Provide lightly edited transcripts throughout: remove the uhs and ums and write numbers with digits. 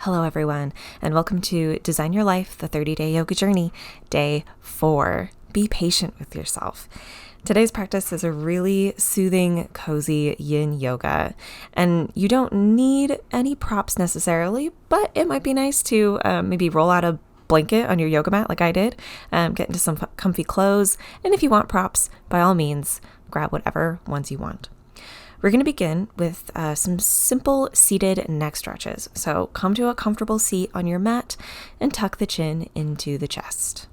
Hello, everyone, and welcome to Design Your Life, the 30-Day Yoga Journey, Day 4. Be patient with yourself. Today's practice is a really soothing, cozy yin yoga, and you don't need any props necessarily, but it might be nice to maybe roll out a blanket on your yoga mat like I did, get into some comfy clothes, and if you want props, by all means, grab whatever ones you want. We're going to begin with some simple seated neck stretches. So come to a comfortable seat on your mat and tuck the chin into the chest.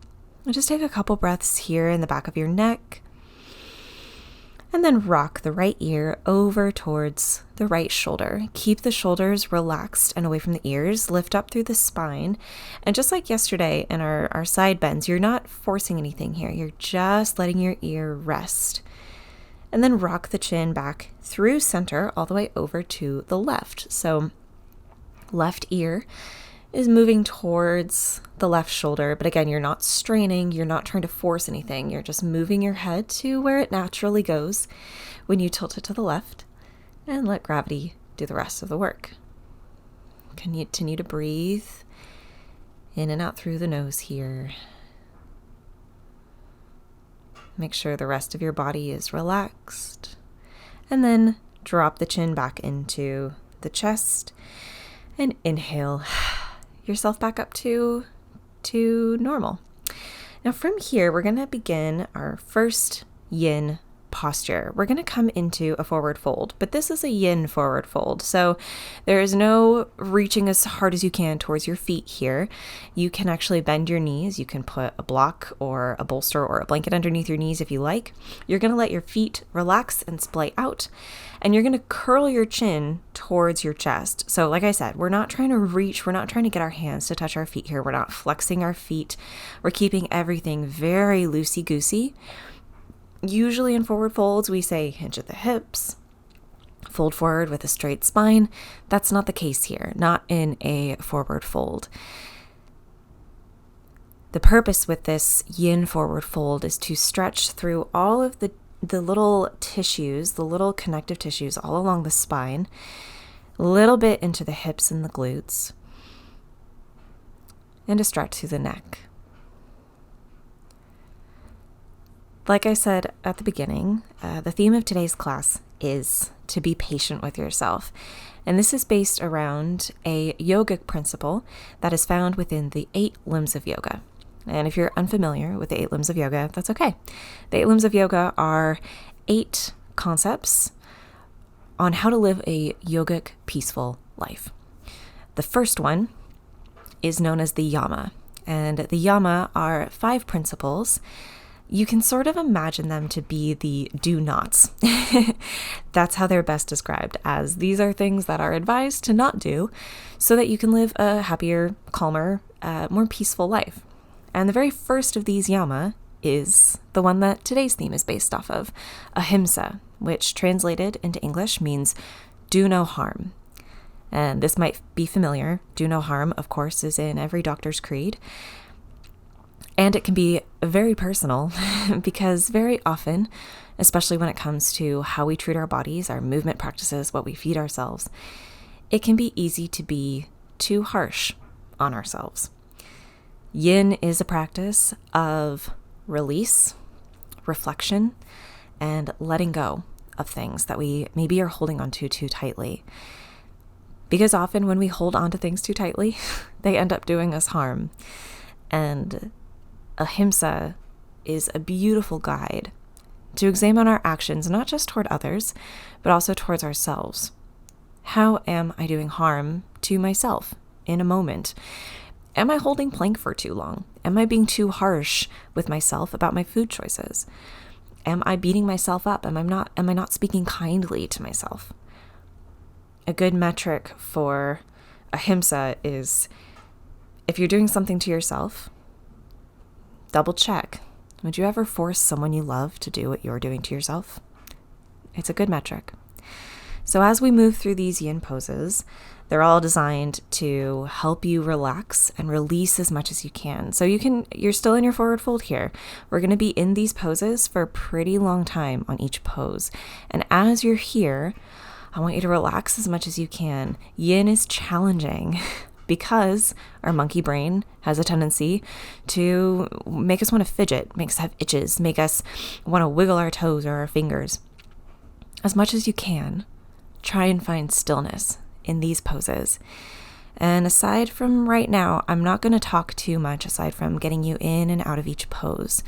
And just take a couple breaths here in the back of your neck. And then rock the right ear over towards the right shoulder. Keep the shoulders relaxed and away from the ears. Lift up through the spine. And just like yesterday in our side bends, you're not forcing anything here. You're just letting your ear rest. And then rock the chin back through center all the way over to the left. So left ear is moving towards the left shoulder, but again, you're not straining, you're not trying to force anything. You're just moving your head to where it naturally goes when you tilt it to the left and let gravity do the rest of the work. Continue to breathe in and out through the nose here. Make sure the rest of your body is relaxed. And then drop the chin back into the chest and inhale yourself back up to normal. Now from here, we're going to begin our first yin posture. We're going to come into a forward fold, but this is a yin forward fold. So there is no reaching as hard as you can towards your feet here. You can actually bend your knees. You can put a block or a bolster or a blanket underneath your knees if you like. You're going to let your feet relax and splay out, and you're going to curl your chin towards your chest. So like I said, we're not trying to reach. We're not trying to get our hands to touch our feet here. We're not flexing our feet. We're keeping everything very loosey-goosey. Usually in forward folds, we say hinge at the hips, fold forward with a straight spine. That's not the case here, not in a forward fold. The purpose with this yin forward fold is to stretch through all of the little tissues, the little connective tissues all along the spine, a little bit into the hips and the glutes, and to stretch through the neck. Like I said at the beginning, the theme of today's class is to be patient with yourself. And this is based around a yogic principle that is found within the 8 limbs of yoga. And if you're unfamiliar with the 8 limbs of yoga, that's okay. The 8 limbs of yoga are 8 concepts on how to live a yogic, peaceful life. The first one is known as the yama. And the yama are 5 principles. You can sort of imagine them to be the do nots. That's how they're best described, as these are things that are advised to not do so that you can live a happier, calmer, more peaceful life. And the very first of these yama is the one that today's theme is based off of, AHIMSA, which translated into English means do no harm. And this might be familiar. Do no harm, of course, is in every doctor's creed. And it can be very personal because very often, especially when it comes to how we treat our bodies, our movement practices, what we feed ourselves, it can be easy to be too harsh on ourselves. Yin is a practice of release, reflection, and letting go of things that we maybe are holding onto too tightly. Because often when we hold on to things too tightly, they end up doing us harm. And AHIMSA is a beautiful guide to examine our actions, not just toward others, but also towards ourselves. How am I doing harm to myself in a moment? Am I holding plank for too long? Am I being too harsh with myself about my food choices? Am I beating myself up? Am I not speaking kindly to myself? A good metric for AHIMSA is if you're doing something to yourself, double check. Would you ever force someone you love to do what you're doing to yourself? It's a good metric. So as we move through these yin poses, they're all designed to help you relax and release as much as you can. So you're still in your forward fold here. We're going to be in these poses for a pretty long time on each pose. And as you're here, I want you to relax as much as you can. Yin is challenging, because our monkey brain has a tendency to make us want to fidget, make us have itches, make us want to wiggle our toes or our fingers. As much as you can, try and find stillness in these poses. And aside from right now, I'm not going to talk too much aside from getting you in and out of each pose.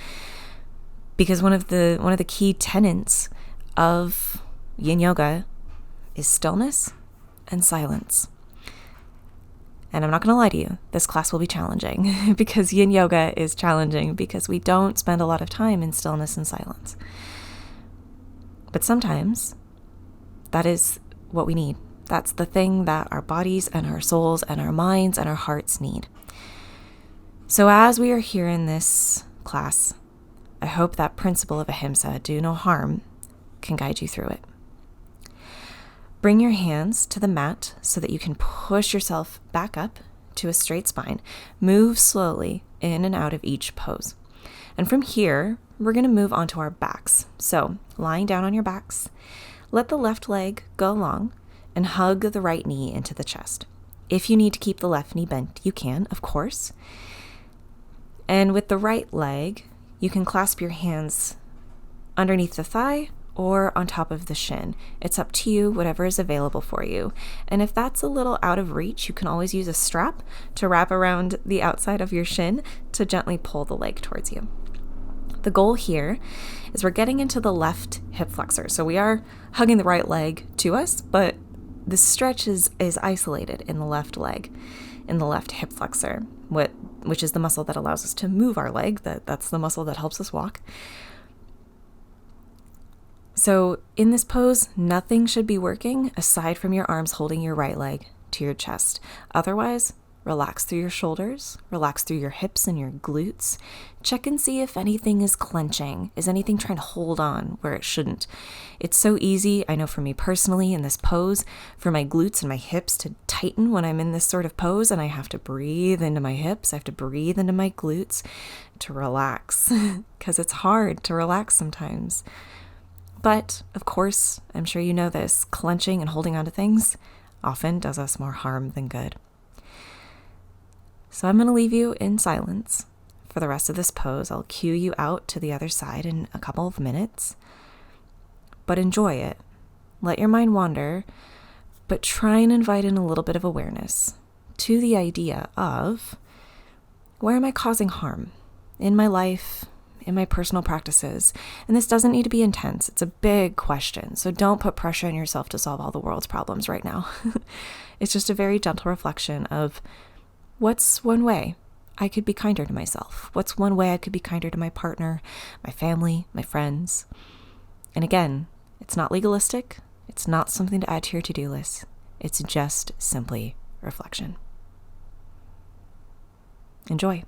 Because one of the key tenets of yin yoga is stillness and silence. And I'm not going to lie to you, this class will be challenging because yin yoga is challenging because we don't spend a lot of time in stillness and silence. But sometimes that is what we need. That's the thing that our bodies and our souls and our minds and our hearts need. So as we are here in this class, I hope that principle of AHIMSA, do no harm, can guide you through it. Bring your hands to the mat so that you can push yourself back up to a straight spine. Move slowly in and out of each pose. And from here, we're going to move onto our backs. So lying down on your backs, let the left leg go long and hug the right knee into the chest. If you need to keep the left knee bent, you can, of course. And with the right leg, you can clasp your hands underneath the thigh or on top of the shin. It's up to you, whatever is available for you. And if that's a little out of reach, you can always use a strap to wrap around the outside of your shin to gently pull the leg towards you. The goal here is we're getting into the left hip flexor. So we are hugging the right leg to us, but the stretch is isolated in the left leg, in the left hip flexor, which is the muscle that allows us to move our leg. That's the muscle that helps us walk. So in this pose, nothing should be working aside from your arms holding your right leg to your chest. Otherwise, relax through your shoulders, relax through your hips and your glutes. Check and see if anything is clenching. Is anything trying to hold on where it shouldn't? It's so easy, I know for me personally in this pose, for my glutes and my hips to tighten when I'm in this sort of pose, and I have to breathe into my hips, I have to breathe into my glutes to relax, because it's hard to relax sometimes. But, of course, I'm sure you know this, clenching and holding on to things often does us more harm than good. So I'm going to leave you in silence for the rest of this pose. I'll cue you out to the other side in a couple of minutes. But enjoy it. Let your mind wander, but try and invite in a little bit of awareness to the idea of, where am I causing harm in my life, in my personal practices? And this doesn't need to be intense. It's a big question. So don't put pressure on yourself to solve all the world's problems right now. It's just a very gentle reflection of, what's one way I could be kinder to myself? What's one way I could be kinder to my partner, my family, my friends? And again, it's not legalistic. It's not something to add to your to-do list. It's just simply reflection. Enjoy.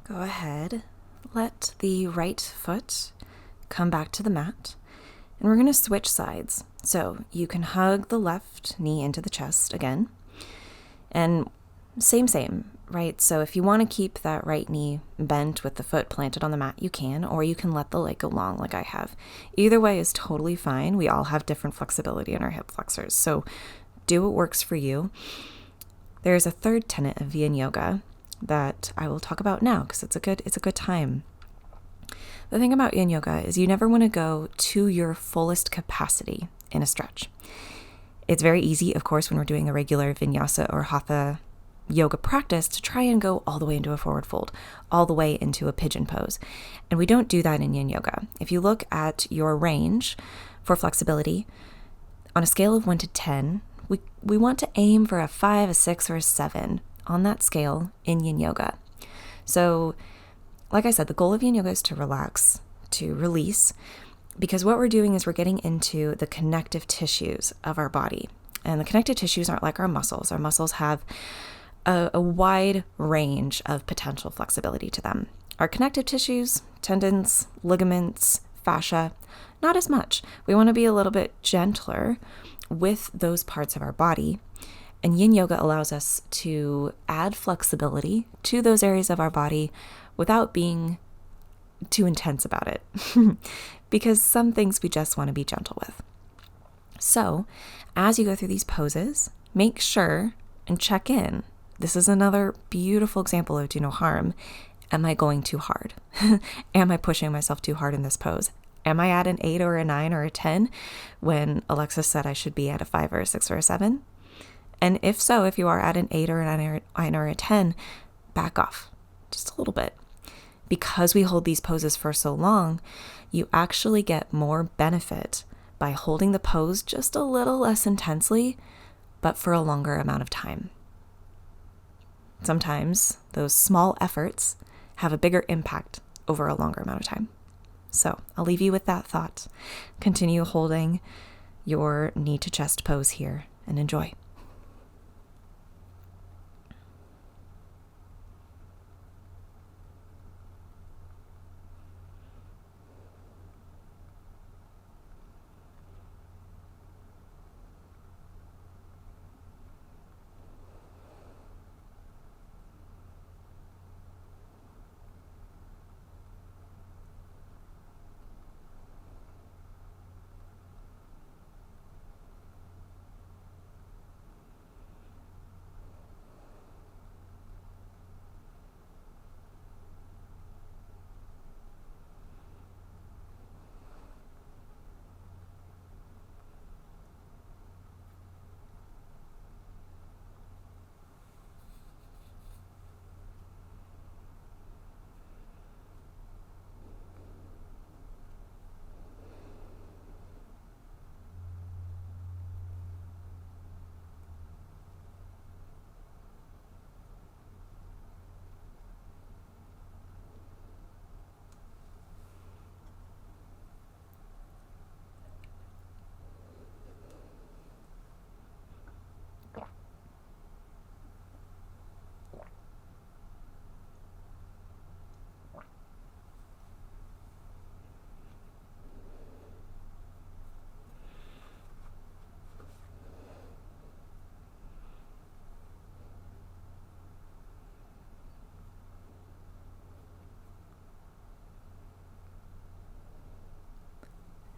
Go ahead, let the right foot come back to the mat, and we're going to switch sides. So you can hug the left knee into the chest again, and same, right? So if you want to keep that right knee bent with the foot planted on the mat, you can, or you can let the leg go long like I have. Either way is totally fine. We all have different flexibility in our hip flexors, so do what works for you. There's a third tenet of Yin Yoga that I will talk about now because it's a good time. The thing about Yin Yoga is you never want to go to your fullest capacity in a stretch. It's very easy, of course, when we're doing a regular vinyasa or hatha yoga practice to try and go all the way into a forward fold, all the way into a pigeon pose. And we don't do that in Yin Yoga. If you look at your range for flexibility, on a scale of 1 to 10, we want to aim for a 5, a 6, or a 7 on that scale in Yin Yoga. So, like I said, the goal of Yin Yoga is to relax, to release, because what we're doing is we're getting into the connective tissues of our body. And the connective tissues aren't like our muscles. Our muscles have a wide range of potential flexibility to them. Our connective tissues, tendons, ligaments, fascia, not as much. We want to be a little bit gentler with those parts of our body. And Yin Yoga allows us to add flexibility to those areas of our body without being too intense about it. Because some things we just want to be gentle with. So, as you go through these poses, make sure and check in. This is another beautiful example of do no harm. Am I going too hard? Am I pushing myself too hard in this pose? Am I at an 8 or a 9 or a 10 when Alexis said I should be at a 5 or a 6 or a 7? And if so, if you are at an 8 or a 9 or a 10, back off just a little bit. Because we hold these poses for so long, you actually get more benefit by holding the pose just a little less intensely, but for a longer amount of time. Sometimes those small efforts have a bigger impact over a longer amount of time. So I'll leave you with that thought. Continue holding your knee to chest pose here and enjoy.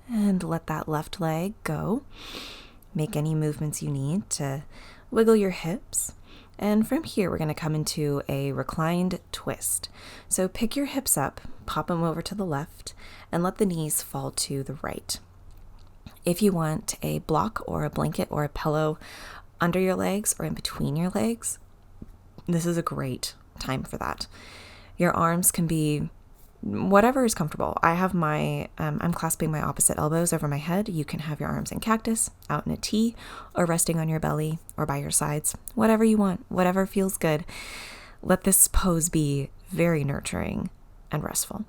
And let that left leg go. Make any movements you need to wiggle your hips. And from here, we're going to come into a reclined twist. So pick your hips up, pop them over to the left, and let the knees fall to the right. If you want a block or a blanket or a pillow under your legs or in between your legs, this is a great time for that. Your arms can be whatever is comfortable. I have I'm clasping my opposite elbows over my head. You can have your arms in cactus, out in a T, or resting on your belly or by your sides. Whatever you want, whatever feels good. Let this pose be very nurturing and restful.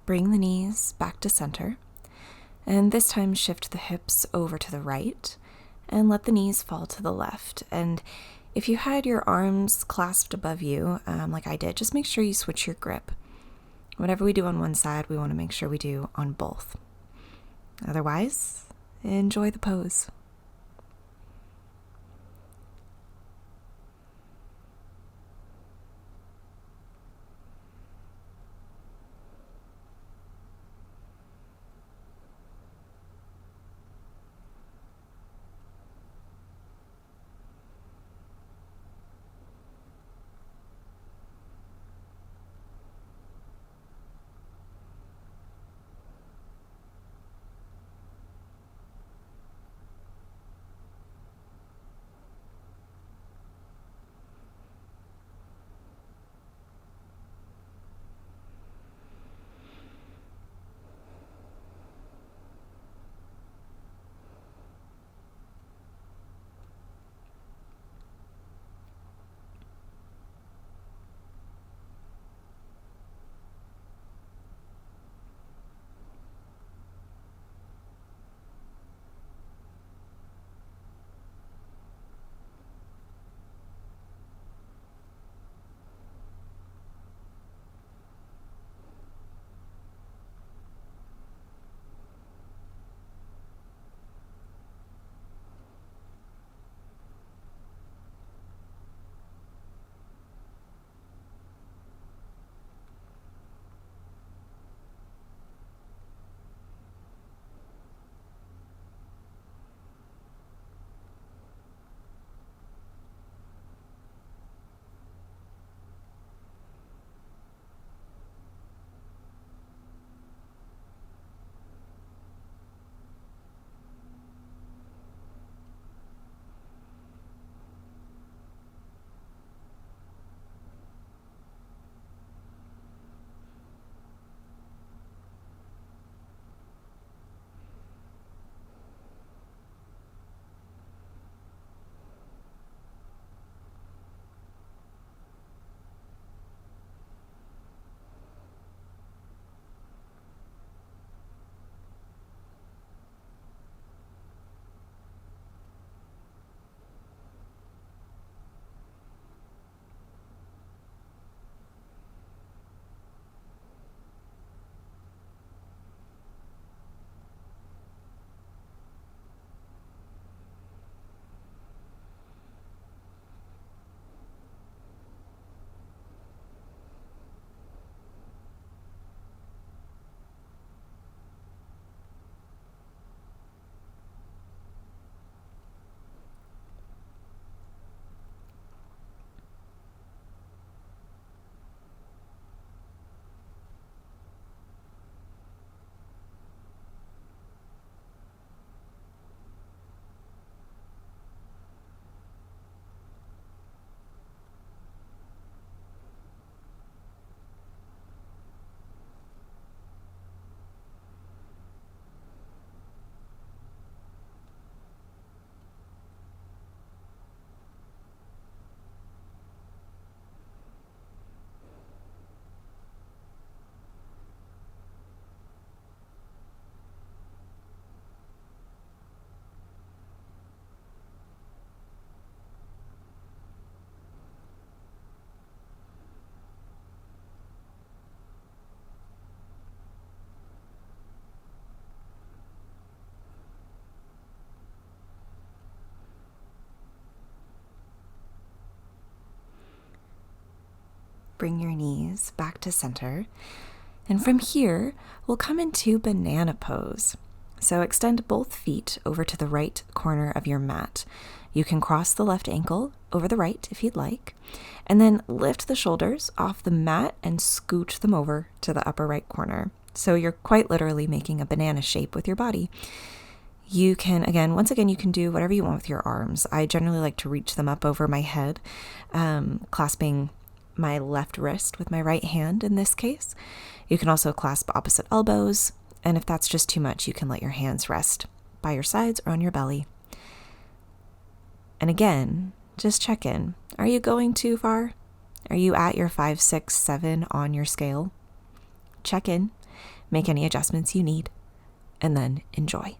bring the knees back to center. And this time shift the hips over to the right and let the knees fall to the left. And if you had your arms clasped above you, like I did, just make sure you switch your grip. Whatever we do on one side, we want to make sure we do on both. Otherwise, enjoy the pose. Bring your knees back to center. And from here, we'll come into banana pose. So extend both feet over to the right corner of your mat. You can cross the left ankle over the right if you'd like, and then lift the shoulders off the mat and scooch them over to the upper right corner. So you're quite literally making a banana shape with your body. You can, once again, you can do whatever you want with your arms. I generally like to reach them up over my head, clasping my left wrist with my right hand in this case. You can also clasp opposite elbows, and if that's just too much, you can let your hands rest by your sides or on your belly. And again, just check in. Are you going too far? Are you at your 5, 6, 7 on your scale? Check in make any adjustments you need, and then enjoy.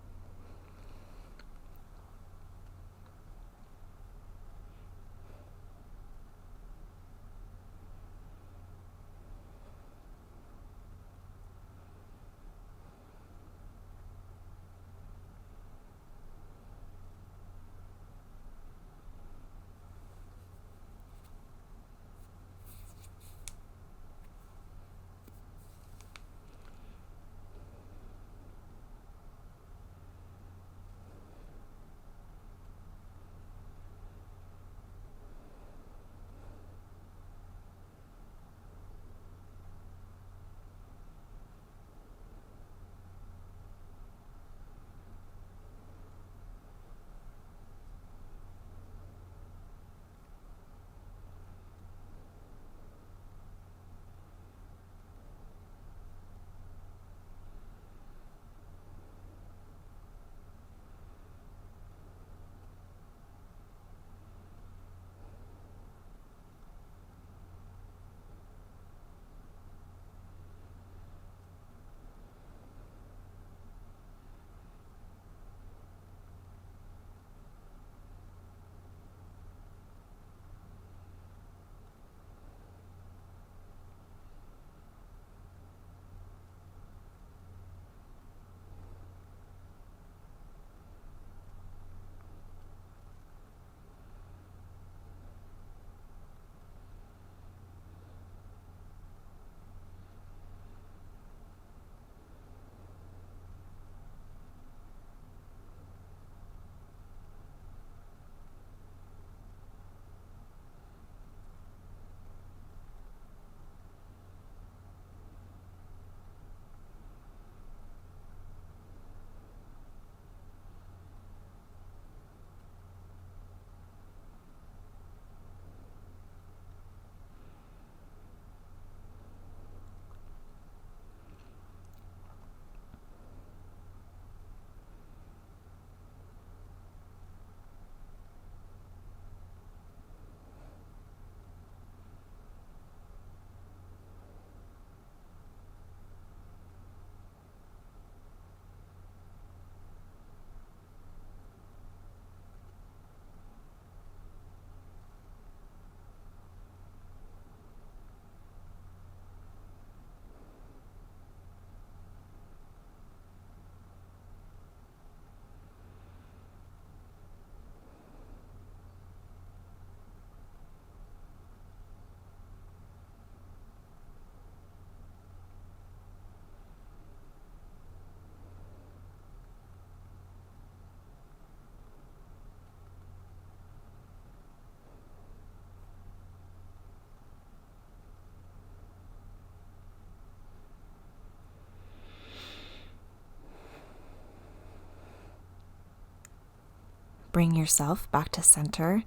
Bring yourself back to center,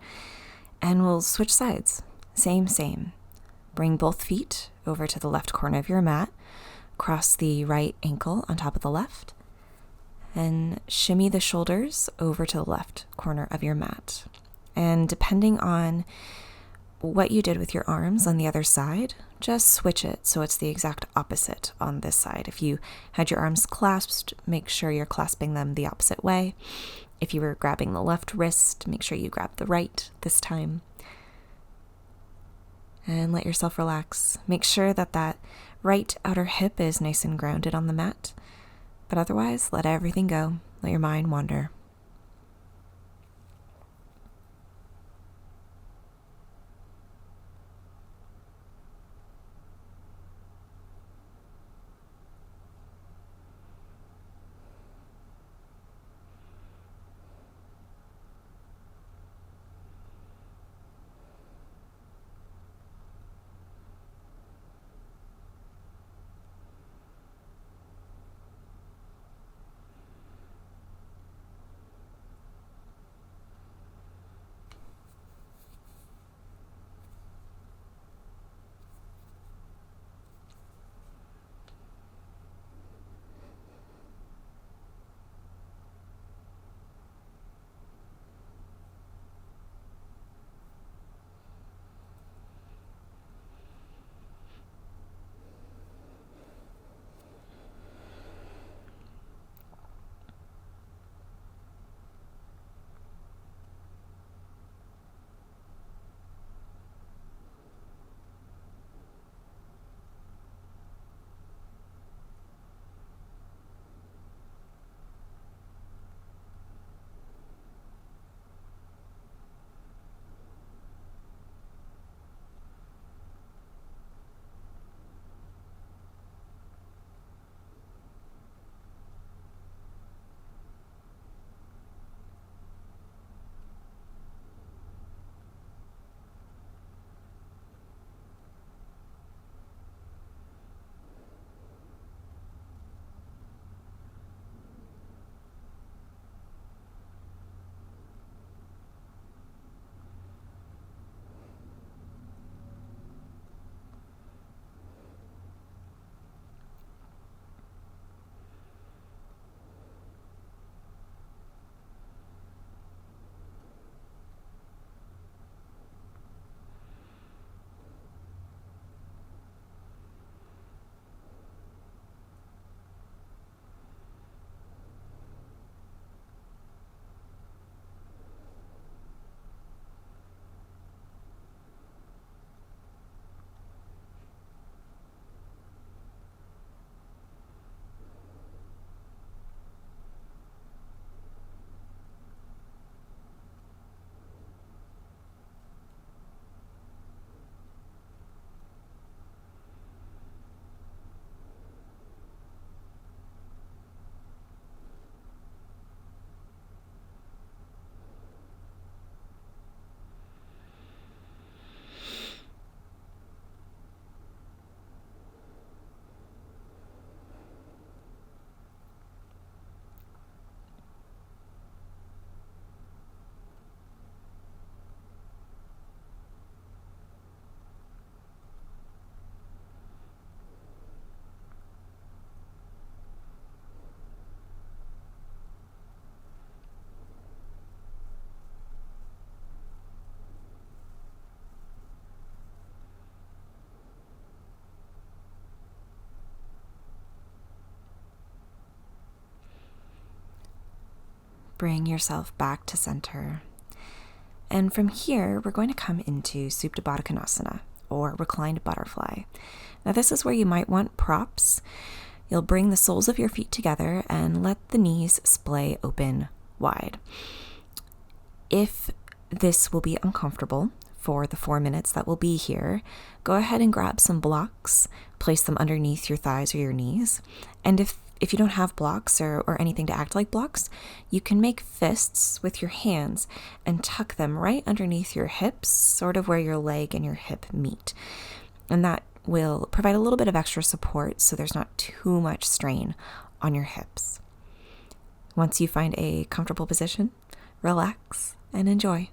and we'll switch sides. Same. Bring both feet over to the left corner of your mat, cross the right ankle on top of the left, and shimmy the shoulders over to the left corner of your mat. And depending on what you did with your arms on the other side, just switch it so it's the exact opposite on this side. If you had your arms clasped, make sure you're clasping them the opposite way. If you were grabbing the left wrist, make sure you grab the right this time. And let yourself relax. Make sure that right outer hip is nice and grounded on the mat. But otherwise, let everything go. Let your mind wander. Bring yourself back to center. And from here, we're going to come into Supta Baddha Konasana, or reclined butterfly. Now, this is where you might want props. You'll bring the soles of your feet together and let the knees splay open wide. If this will be uncomfortable for the 4 minutes that we'll be here, go ahead and grab some blocks, place them underneath your thighs or your knees. And if you don't have blocks or anything to act like blocks, you can make fists with your hands and tuck them right underneath your hips, sort of where your leg and your hip meet. And that will provide a little bit of extra support so there's not too much strain on your hips. Once you find a comfortable position, relax and enjoy.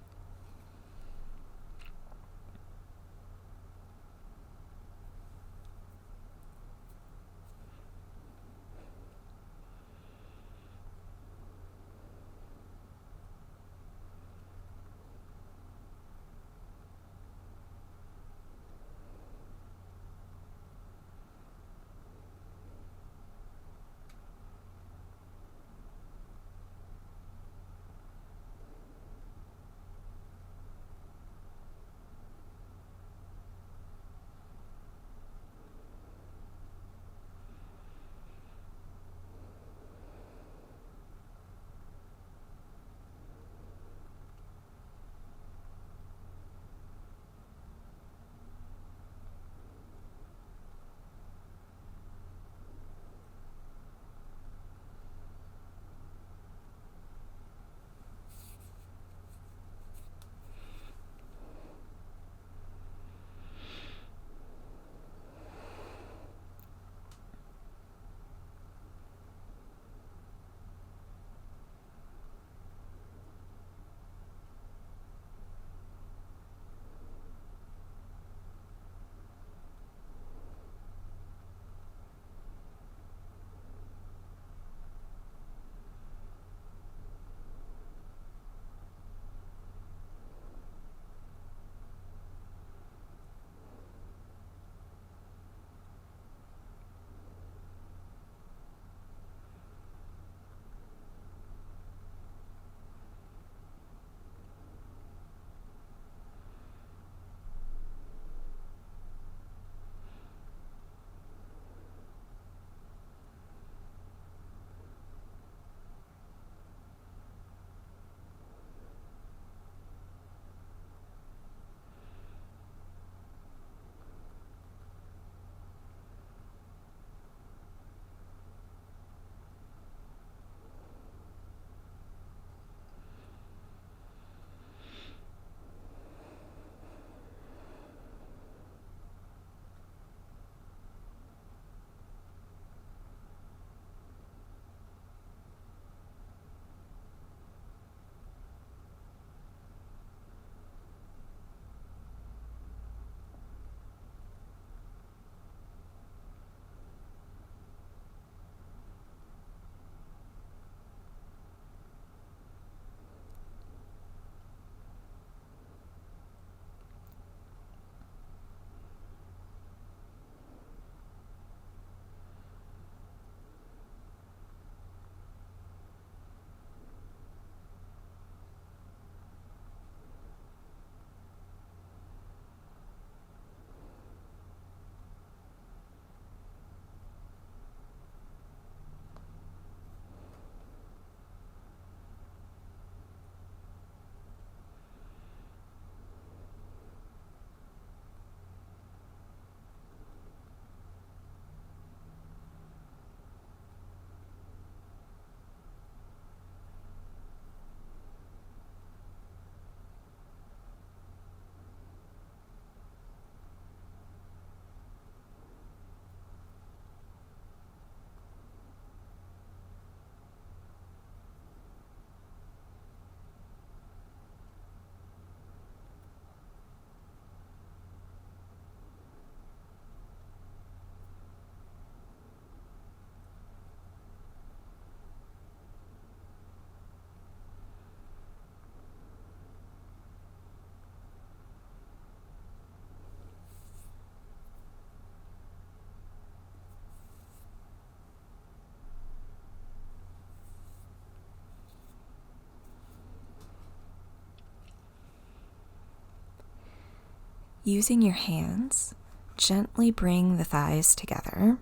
Using your hands, gently bring the thighs together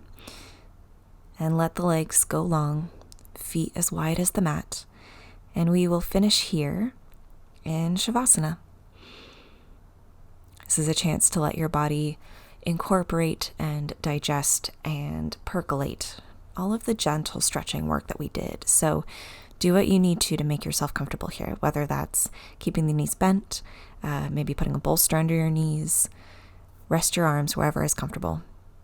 and let the legs go long, feet as wide as the mat. And we will finish here in Shavasana. This is a chance to let your body incorporate and digest and percolate all of the gentle stretching work that we did. So do what you need to make yourself comfortable here, whether that's keeping the knees bent, maybe putting a bolster under your knees. Rest your arms wherever is comfortable.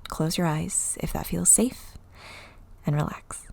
Close your eyes if that feels safe, and relax.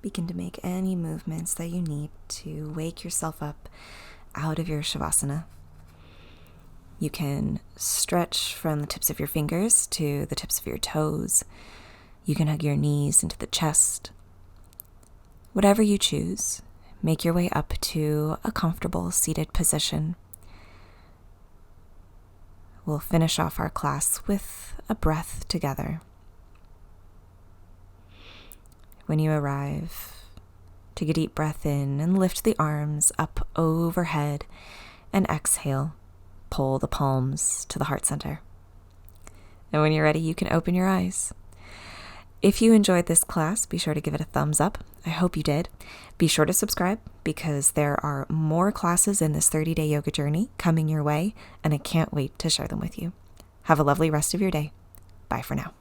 Begin to make any movements that you need to wake yourself up out of your Shavasana. You can stretch from the tips of your fingers to the tips of your toes. You can hug your knees into the chest. Whatever you choose, make your way up to a comfortable seated position. We'll finish off our class with a breath together. When you arrive, take a deep breath in and lift the arms up overhead, and exhale, pull the palms to the heart center. And when you're ready, you can open your eyes. If you enjoyed this class, be sure to give it a thumbs up. I hope you did. Be sure to subscribe because there are more classes in this 30-day yoga journey coming your way, and I can't wait to share them with you. Have a lovely rest of your day. Bye for now.